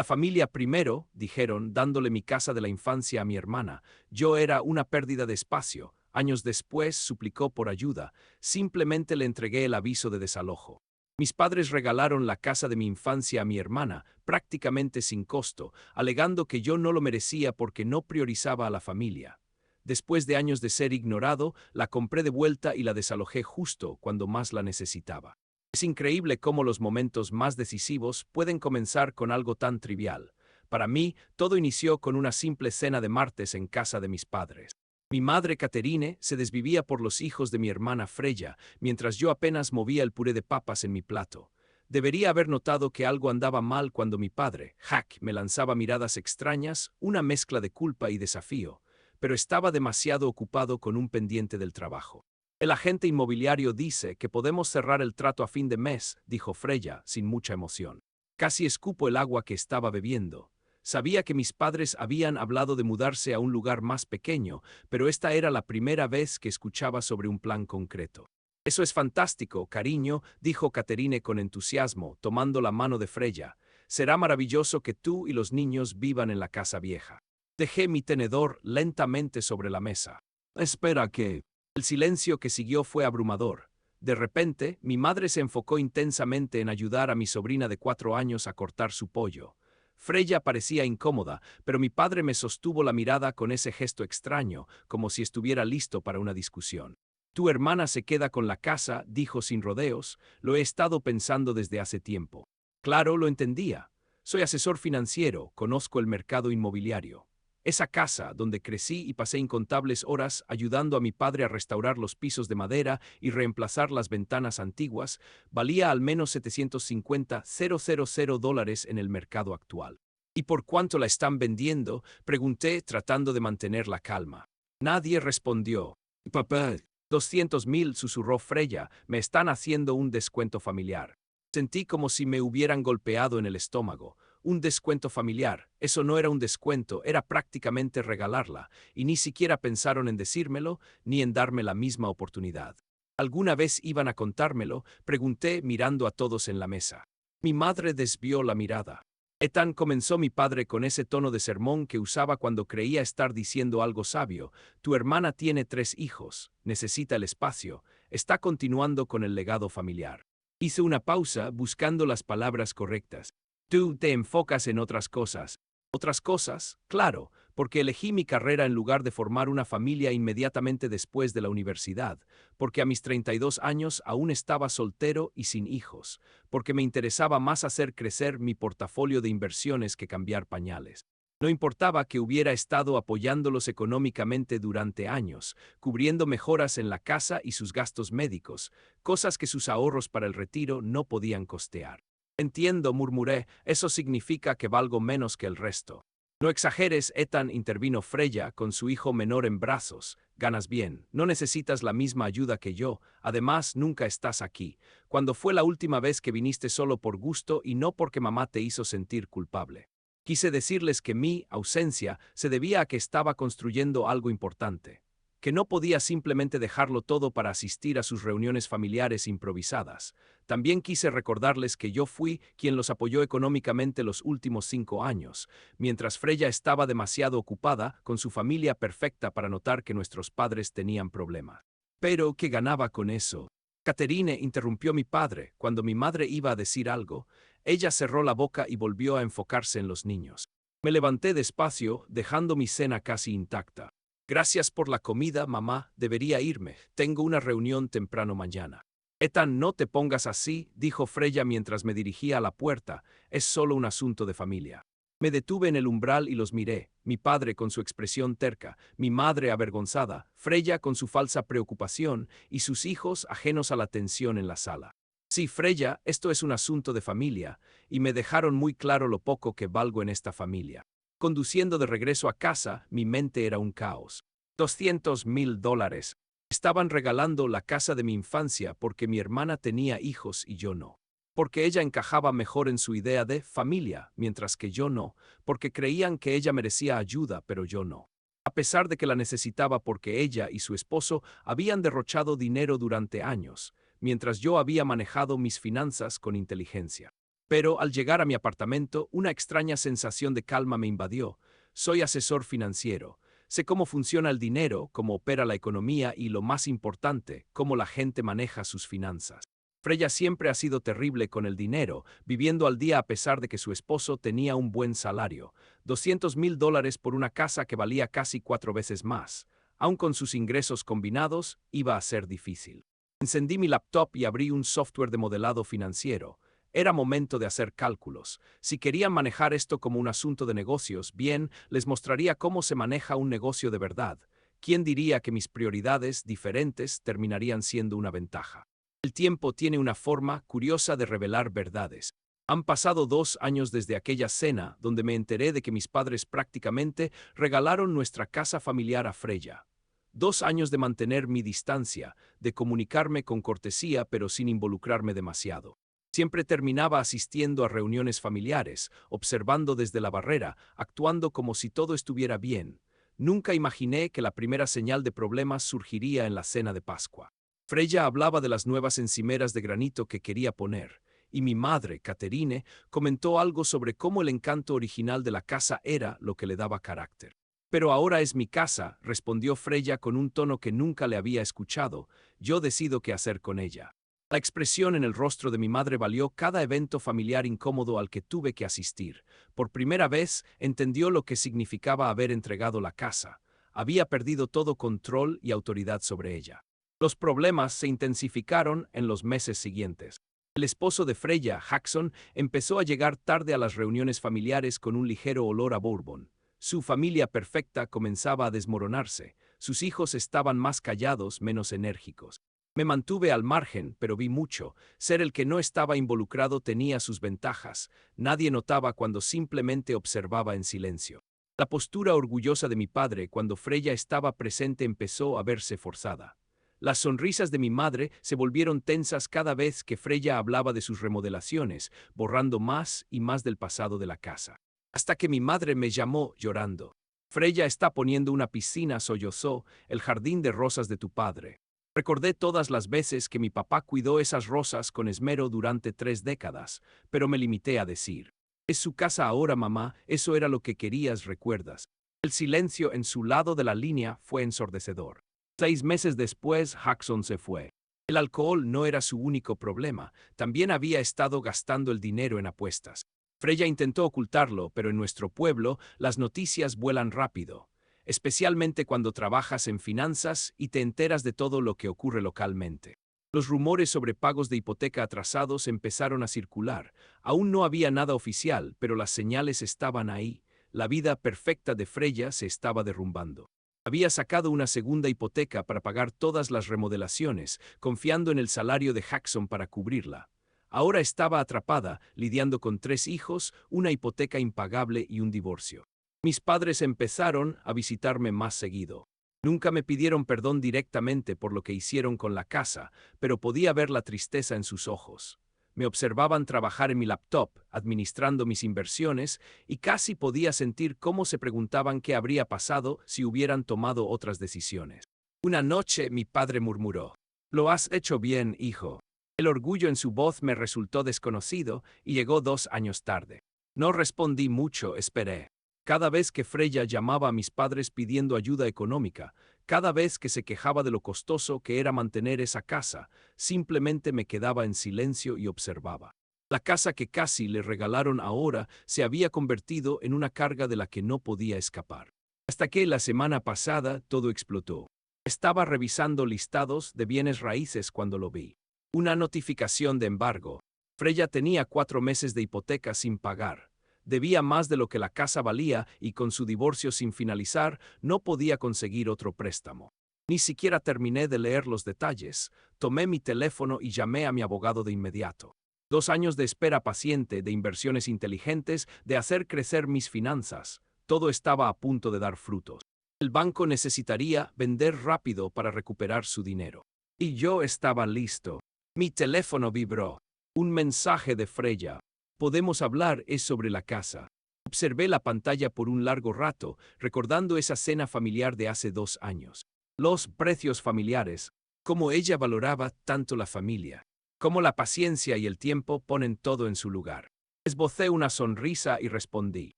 familia primero, dijeron, dándole mi casa de la infancia a mi hermana. Yo era una pérdida de espacio. Años después suplicó por ayuda. Simplemente le entregué el aviso de desalojo. Mis padres regalaron la casa de mi infancia a mi hermana, prácticamente sin costo, alegando que yo no lo merecía porque no priorizaba a la familia. Después de años de ser ignorado, la compré de vuelta y la desalojé justo cuando más la necesitaba. Es increíble cómo los momentos más decisivos pueden comenzar con algo tan trivial. Para mí, todo inició con una simple cena de martes en casa de mis padres. Mi madre Catherine se desvivía por los hijos de mi hermana Freya, mientras yo apenas movía el puré de papas en mi plato. Debería haber notado que algo andaba mal cuando mi padre, Jack, me lanzaba miradas extrañas, una mezcla de culpa y desafío, pero estaba demasiado ocupado con un pendiente del trabajo. El agente inmobiliario dice que podemos cerrar el trato a fin de mes, dijo Freya, sin mucha emoción. Casi escupo el agua que estaba bebiendo. Sabía que mis padres habían hablado de mudarse a un lugar más pequeño, pero esta era la primera vez que escuchaba sobre un plan concreto. Eso es fantástico, cariño, dijo Catherine con entusiasmo, tomando la mano de Freya. Será maravilloso que tú y los niños vivan en la casa vieja. Dejé mi tenedor lentamente sobre la mesa. Espera que... El silencio que siguió fue abrumador. De repente, mi madre se enfocó intensamente en ayudar a mi sobrina de 4 años a cortar su pollo. Freya parecía incómoda, pero mi padre me sostuvo la mirada con ese gesto extraño, como si estuviera listo para una discusión. Tu hermana se queda con la casa, dijo sin rodeos, lo he estado pensando desde hace tiempo. Claro, lo entendía. Soy asesor financiero, conozco el mercado inmobiliario. Esa casa, donde crecí y pasé incontables horas ayudando a mi padre a restaurar los pisos de madera y reemplazar las ventanas antiguas, valía al menos $750,000 en el mercado actual. ¿Y por cuánto la están vendiendo?, pregunté, tratando de mantener la calma. Nadie respondió. Papá. 200,000, susurró Freya, me están haciendo un descuento familiar. Sentí como si me hubieran golpeado en el estómago. Un descuento familiar, eso no era un descuento, era prácticamente regalarla, y ni siquiera pensaron en decírmelo, ni en darme la misma oportunidad. ¿Alguna vez iban a contármelo?, pregunté mirando a todos en la mesa. Mi madre desvió la mirada. Ethan, comenzó mi padre con ese tono de sermón que usaba cuando creía estar diciendo algo sabio. Tu hermana tiene 3 hijos, necesita el espacio, está continuando con el legado familiar. Hice una pausa buscando las palabras correctas. Tú te enfocas en otras cosas. Otras cosas, claro, porque elegí mi carrera en lugar de formar una familia inmediatamente después de la universidad, porque a mis 32 años aún estaba soltero y sin hijos, porque me interesaba más hacer crecer mi portafolio de inversiones que cambiar pañales. No importaba que hubiera estado apoyándolos económicamente durante años, cubriendo mejoras en la casa y sus gastos médicos, cosas que sus ahorros para el retiro no podían costear. Entiendo, murmuré, eso significa que valgo menos que el resto. No exageres, Ethan, intervino Freya con su hijo menor en brazos. Ganas bien, no necesitas la misma ayuda que yo, además nunca estás aquí. ¿Cuándo fue la última vez que viniste solo por gusto y no porque mamá te hizo sentir culpable? Quise decirles que mi ausencia se debía a que estaba construyendo algo importante, que no podía simplemente dejarlo todo para asistir a sus reuniones familiares improvisadas. También quise recordarles que yo fui quien los apoyó económicamente los últimos 5 años, mientras Freya estaba demasiado ocupada con su familia perfecta para notar que nuestros padres tenían problemas. Pero, ¿qué ganaba con eso? Catherine, interrumpió mi padre, cuando mi madre iba a decir algo. Ella cerró la boca y volvió a enfocarse en los niños. Me levanté despacio, dejando mi cena casi intacta. Gracias por la comida, mamá, debería irme, tengo una reunión temprano mañana. Ethan, no te pongas así, dijo Freya mientras me dirigía a la puerta, es solo un asunto de familia. Me detuve en el umbral y los miré, mi padre con su expresión terca, mi madre avergonzada, Freya con su falsa preocupación y sus hijos ajenos a la tensión en la sala. Sí, Freya, esto es un asunto de familia, y me dejaron muy claro lo poco que valgo en esta familia. Conduciendo de regreso a casa, mi mente era un caos. $200,000. Estaban regalando la casa de mi infancia porque mi hermana tenía hijos y yo no. Porque ella encajaba mejor en su idea de familia, mientras que yo no, porque creían que ella merecía ayuda, pero yo no. A pesar de que la necesitaba porque ella y su esposo habían derrochado dinero durante años, mientras yo había manejado mis finanzas con inteligencia. Pero al llegar a mi apartamento, una extraña sensación de calma me invadió. Soy asesor financiero. Sé cómo funciona el dinero, cómo opera la economía y, lo más importante, cómo la gente maneja sus finanzas. Freya siempre ha sido terrible con el dinero, viviendo al día a pesar de que su esposo tenía un buen salario. $200,000 por una casa que valía casi 4 veces más. Aun con sus ingresos combinados, iba a ser difícil. Encendí mi laptop y abrí un software de modelado financiero. Era momento de hacer cálculos. Si querían manejar esto como un asunto de negocios, bien, les mostraría cómo se maneja un negocio de verdad. ¿Quién diría que mis prioridades diferentes terminarían siendo una ventaja? El tiempo tiene una forma curiosa de revelar verdades. Han pasado 2 años desde aquella cena donde me enteré de que mis padres prácticamente regalaron nuestra casa familiar a Freya. 2 años de mantener mi distancia, de comunicarme con cortesía pero sin involucrarme demasiado. Siempre terminaba asistiendo a reuniones familiares, observando desde la barrera, actuando como si todo estuviera bien. Nunca imaginé que la primera señal de problemas surgiría en la cena de Pascua. Freya hablaba de las nuevas encimeras de granito que quería poner, y mi madre, Caterine, comentó algo sobre cómo el encanto original de la casa era lo que le daba carácter. Pero ahora es mi casa, respondió Freya con un tono que nunca le había escuchado. Yo decido qué hacer con ella. La expresión en el rostro de mi madre valió cada evento familiar incómodo al que tuve que asistir. Por primera vez entendió lo que significaba haber entregado la casa. Había perdido todo control y autoridad sobre ella. Los problemas se intensificaron en los meses siguientes. El esposo de Freya, Jackson, empezó a llegar tarde a las reuniones familiares con un ligero olor a bourbon. Su familia perfecta comenzaba a desmoronarse. Sus hijos estaban más callados, menos enérgicos. Me mantuve al margen, pero vi mucho. Ser el que no estaba involucrado tenía sus ventajas. Nadie notaba cuando simplemente observaba en silencio. La postura orgullosa de mi padre cuando Freya estaba presente empezó a verse forzada. Las sonrisas de mi madre se volvieron tensas cada vez que Freya hablaba de sus remodelaciones, borrando más y más del pasado de la casa. Hasta que mi madre me llamó llorando. Freya está poniendo una piscina, sollozó, el jardín de rosas de tu padre. Recordé todas las veces que mi papá cuidó esas rosas con esmero durante 3 décadas, pero me limité a decir: es su casa ahora, mamá, eso era lo que querías, ¿recuerdas? El silencio en su lado de la línea fue ensordecedor. 6 meses después, Jackson se fue. El alcohol no era su único problema, también había estado gastando el dinero en apuestas. Freya intentó ocultarlo, pero en nuestro pueblo las noticias vuelan rápido, especialmente cuando trabajas en finanzas y te enteras de todo lo que ocurre localmente. Los rumores sobre pagos de hipoteca atrasados empezaron a circular. Aún no había nada oficial, pero las señales estaban ahí. La vida perfecta de Freya se estaba derrumbando. Había sacado una segunda hipoteca para pagar todas las remodelaciones, confiando en el salario de Jackson para cubrirla. Ahora estaba atrapada, lidiando con 3 hijos, una hipoteca impagable y un divorcio. Mis padres empezaron a visitarme más seguido. Nunca me pidieron perdón directamente por lo que hicieron con la casa, pero podía ver la tristeza en sus ojos. Me observaban trabajar en mi laptop, administrando mis inversiones, y casi podía sentir cómo se preguntaban qué habría pasado si hubieran tomado otras decisiones. Una noche mi padre murmuró: «Lo has hecho bien, hijo». El orgullo en su voz me resultó desconocido y llegó 2 años tarde. No respondí mucho, esperé. Cada vez que Freya llamaba a mis padres pidiendo ayuda económica, cada vez que se quejaba de lo costoso que era mantener esa casa, simplemente me quedaba en silencio y observaba. La casa que casi le regalaron ahora se había convertido en una carga de la que no podía escapar. Hasta que la semana pasada todo explotó. Estaba revisando listados de bienes raíces cuando lo vi. Una notificación de embargo. Freya tenía 4 meses de hipoteca sin pagar. Debía más de lo que la casa valía y con su divorcio sin finalizar no podía conseguir otro préstamo. Ni siquiera terminé de leer los detalles. Tomé mi teléfono y llamé a mi abogado de inmediato. 2 años de espera paciente, de inversiones inteligentes, de hacer crecer mis finanzas. Todo estaba a punto de dar frutos. El banco necesitaría vender rápido para recuperar su dinero. Y yo estaba listo. Mi teléfono vibró. Un mensaje de Freya. «Podemos hablar, es sobre la casa». Observé la pantalla por un largo rato, recordando esa cena familiar de hace 2 años. Los precios familiares, cómo ella valoraba tanto la familia, cómo la paciencia y el tiempo ponen todo en su lugar. Esbocé una sonrisa y respondí.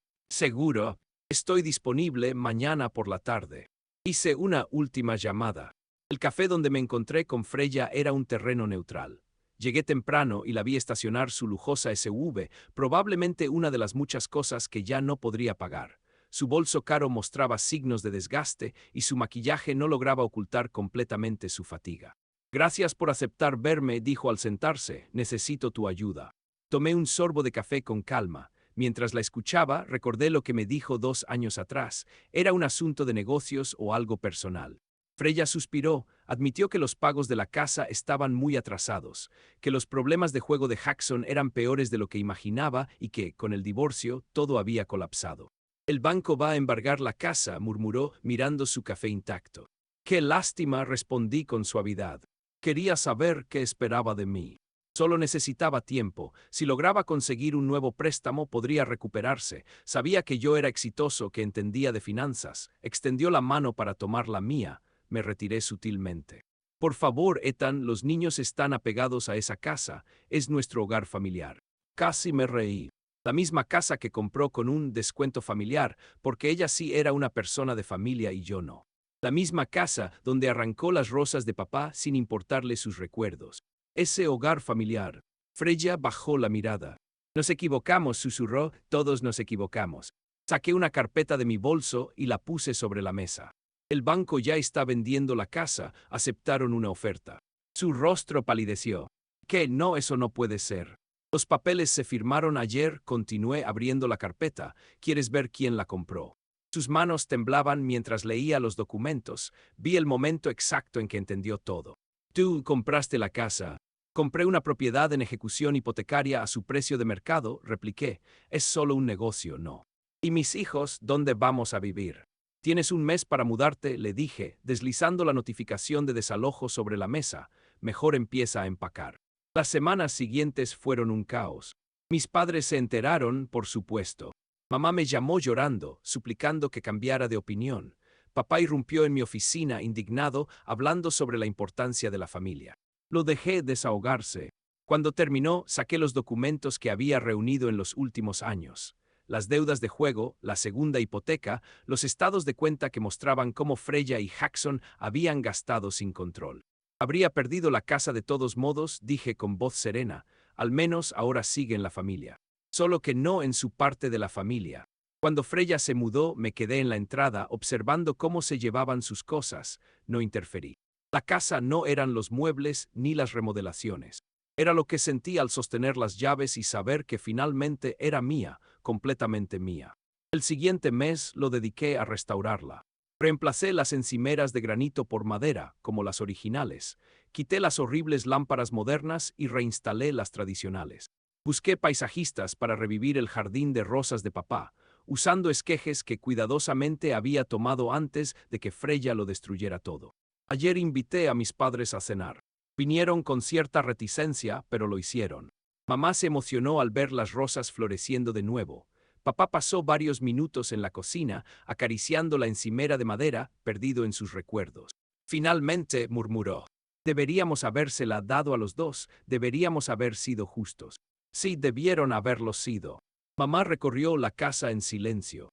Seguro, estoy disponible mañana por la tarde. Hice una última llamada. El café donde me encontré con Freya era un terreno neutral. Llegué temprano y la vi estacionar su lujosa SUV, probablemente una de las muchas cosas que ya no podría pagar. Su bolso caro mostraba signos de desgaste y su maquillaje no lograba ocultar completamente su fatiga. Gracias por aceptar verme, dijo al sentarse. Necesito tu ayuda. Tomé un sorbo de café con calma. Mientras la escuchaba, recordé lo que me dijo 2 años atrás. Era un asunto de negocios o algo personal. Freya suspiró, admitió que los pagos de la casa estaban muy atrasados, que los problemas de juego de Jackson eran peores de lo que imaginaba y que, con el divorcio, todo había colapsado. El banco va a embargar la casa, murmuró, mirando su café intacto. Qué lástima, respondí con suavidad. Quería saber qué esperaba de mí. Solo necesitaba tiempo. Si lograba conseguir un nuevo préstamo, podría recuperarse. Sabía que yo era exitoso, que entendía de finanzas. Extendió la mano para tomar la mía. Me retiré sutilmente. Por favor, Ethan, los niños están apegados a esa casa. Es nuestro hogar familiar. Casi me reí. La misma casa que compró con un descuento familiar, porque ella sí era una persona de familia y yo no. La misma casa donde arrancó las rosas de papá sin importarle sus recuerdos. Ese hogar familiar. Freya bajó la mirada. Nos equivocamos, susurró, todos nos equivocamos. Saqué una carpeta de mi bolso y la puse sobre la mesa. El banco ya está vendiendo la casa, aceptaron una oferta. Su rostro palideció. ¿Qué? No, eso no puede ser. Los papeles se firmaron ayer, continué abriendo la carpeta. ¿Quieres ver quién la compró? Sus manos temblaban mientras leía los documentos. Vi el momento exacto en que entendió todo. Tú compraste la casa. Compré una propiedad en ejecución hipotecaria a su precio de mercado, repliqué. Es solo un negocio, ¿no? ¿Y mis hijos, dónde vamos a vivir? Tienes un mes para mudarte, le dije, deslizando la notificación de desalojo sobre la mesa. Mejor empieza a empacar. Las semanas siguientes fueron un caos. Mis padres se enteraron, por supuesto. Mamá me llamó llorando, suplicando que cambiara de opinión. Papá irrumpió en mi oficina, indignado, hablando sobre la importancia de la familia. Lo dejé desahogarse. Cuando terminó, saqué los documentos que había reunido en los últimos años. Las deudas de juego, la segunda hipoteca, los estados de cuenta que mostraban cómo Freya y Jackson habían gastado sin control. Habría perdido la casa de todos modos, dije con voz serena. Al menos ahora sigue en la familia. Solo que no en su parte de la familia. Cuando Freya se mudó, me quedé en la entrada observando cómo se llevaban sus cosas. No interferí. La casa no eran los muebles ni las remodelaciones. Era lo que sentí al sostener las llaves y saber que finalmente era mía, completamente mía. El siguiente mes lo dediqué a restaurarla. Reemplacé las encimeras de granito por madera, como las originales. Quité las horribles lámparas modernas y reinstalé las tradicionales. Busqué paisajistas para revivir el jardín de rosas de papá, usando esquejes que cuidadosamente había tomado antes de que Freya lo destruyera todo. Ayer invité a mis padres a cenar. Vinieron con cierta reticencia, pero lo hicieron. Mamá se emocionó al ver las rosas floreciendo de nuevo. Papá pasó varios minutos en la cocina, acariciando la encimera de madera, perdido en sus recuerdos. Finalmente, murmuró. Deberíamos habérsela dado a los dos, deberíamos haber sido justos. Sí, debieron haberlo sido. Mamá recorrió la casa en silencio.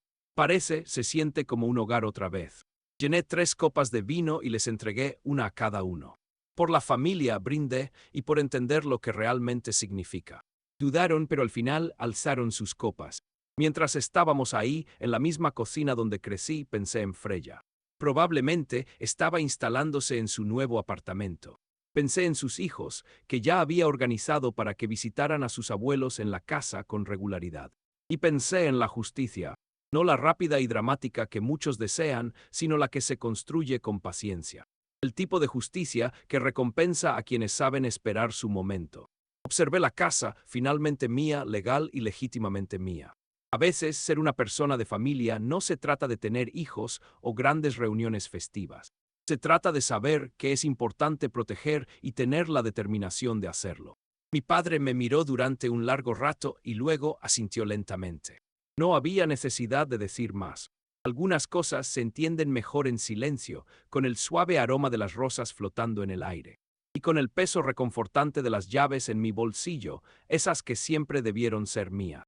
Se siente como un hogar otra vez. Llené 3 copas de vino y les entregué una a cada uno. Por la familia brindé y por entender lo que realmente significa. Dudaron, pero al final alzaron sus copas. Mientras estábamos ahí, en la misma cocina donde crecí, pensé en Freya. Probablemente estaba instalándose en su nuevo apartamento. Pensé en sus hijos, que ya había organizado para que visitaran a sus abuelos en la casa con regularidad. Y pensé en la justicia. No la rápida y dramática que muchos desean, sino la que se construye con paciencia. El tipo de justicia que recompensa a quienes saben esperar su momento. Observé la casa, finalmente mía, legal y legítimamente mía. A veces, ser una persona de familia no se trata de tener hijos o grandes reuniones festivas. Se trata de saber que es importante proteger y tener la determinación de hacerlo. Mi padre me miró durante un largo rato y luego asintió lentamente. No había necesidad de decir más. Algunas cosas se entienden mejor en silencio, con el suave aroma de las rosas flotando en el aire. Y con el peso reconfortante de las llaves en mi bolsillo, esas que siempre debieron ser mías.